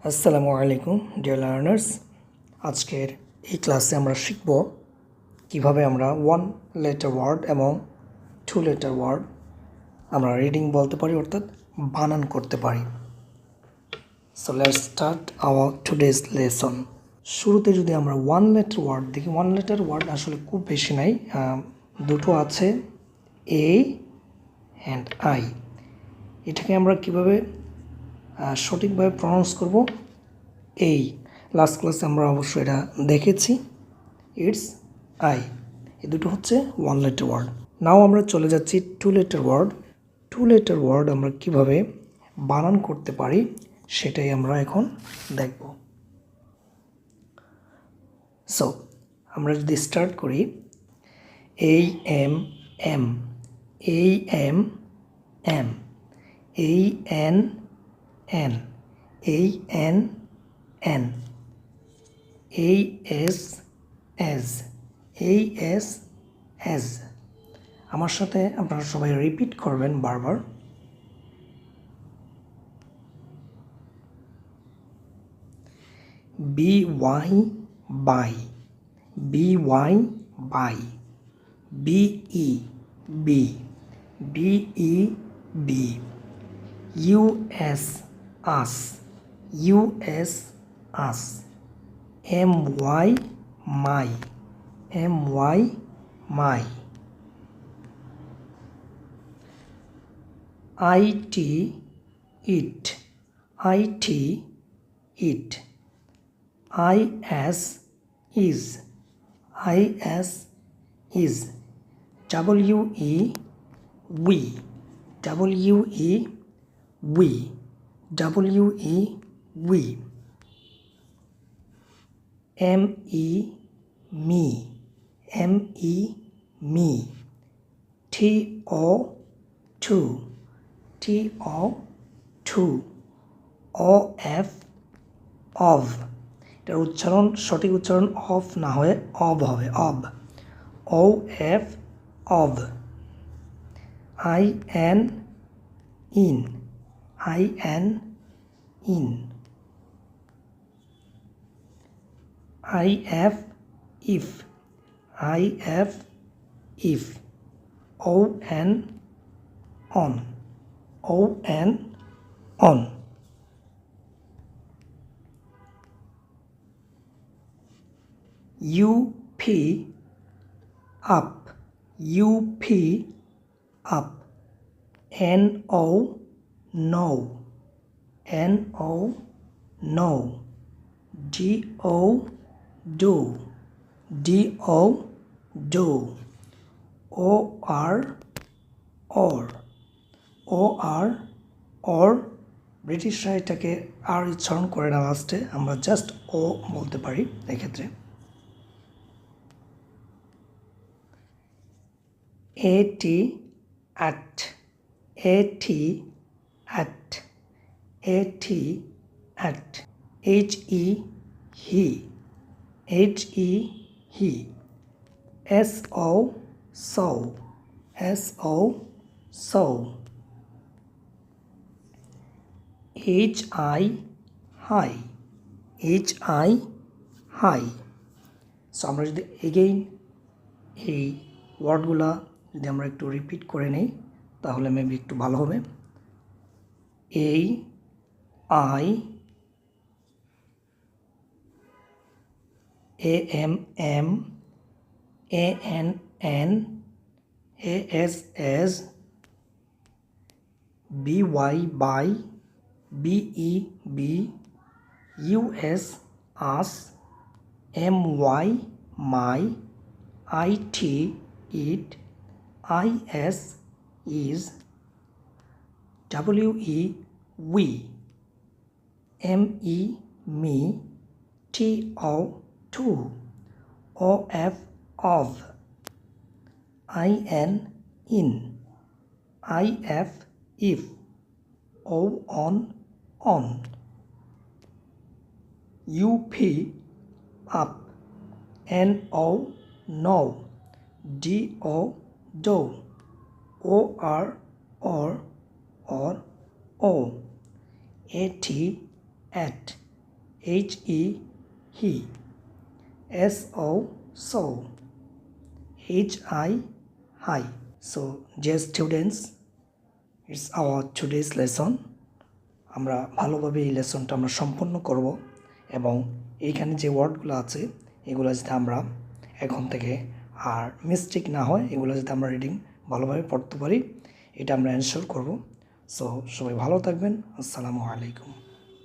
আসসালামু আলাইকুম dear learners. আজকের এই ক্লাসে আমরা শিখব কিভাবে আমরা ওয়ান লেটার ওয়ার্ড এবং টু লেটার ওয়ার্ড আমরা রিডিং বলতে পারি, অর্থাৎ বানান করতে পারি। So let's start our today's lesson. শুরুতে যদি আমরা ওয়ান লেটার ওয়ার্ড দেখি, ওয়ান লেটার ওয়ার্ড আসলে খুব বেশি নাই, দুটো আছে, এ অ্যান্ড আই। এটাকে আমরা কিভাবে সঠিকভাবে প্রনাউন্স করব, এই লাস্ট ক্লাসে আমরা অবশ্যই এটা দেখেছি। ইটস আই, এই দুটো হচ্ছে ওয়ান লেটার ওয়ার্ড। নাও আমরা চলে যাচ্ছি two letter word. Two letter word আমরা কিভাবে বানান করতে পারি সেটাই আমরা এখন দেখব। সো আমরা যদি স্টার্ট করি, এই এম এম, এই এম এম, এই এন এন, এই এন এন, এই এস এস, এই এস এস। আমার সাথে আপনারা সবাই রিপিট করবেন বারবার। B Y by, B Y by, B E be, B E be, U S us, U S us, M Y my, M Y my, I T it, I T it, I S is, I S is, W E we, W E we, W E we, M E me, M E me, T O to, T O to, O F of. এটার উচ্চারণ, সঠিক উচ্চারণ off না হয়ে of হবে, of, O F of, I N in, I N in, I F if, I F if, O N on, O N on, U P up, U P up, N O no, N O no, D O do, D O do, O R or, O R or. ব্রিটিশরা এটাকে আর উচ্চারণ করে না, লাস্টে আমরা just ও বলতে পারি এক্ষেত্রে। এটি at, A T at, A T at, H E he, H E he, S O so, S O so, H I hi, H I hi. So আমরা যদি এগেইন এই ওয়ার্ডগুলা যদি আমরা একটু রিপিট করে নেই তাহলে মেবি একটু ভালো হবে। এই I, A M am, A N an, A S as, B Y by, B E be, U S us, M Y my, I T it, I S is, W E we, M E me, T O to, O F of, I N in, I F if, O N on, U P up, N O no, D O do, O R or ও, A T at, HE he, SO so, HI hi. So dear students, it's our today's lesson. আমরা ভালোভাবে এই লেসনটা আমরা সম্পন্ন করব এবং এইখানে যে ওয়ার্ডগুলো আছে এগুলো যাতে আমরা এখন থেকে আর মিস্টেক না হয় এগুলো যাতে আমরা রিডিং ভালোভাবে পড়তে পারি এটা আমরা এনশিওর করব। সো সবাই ভালো থাকবেন। আসসালামু আলাইকুম।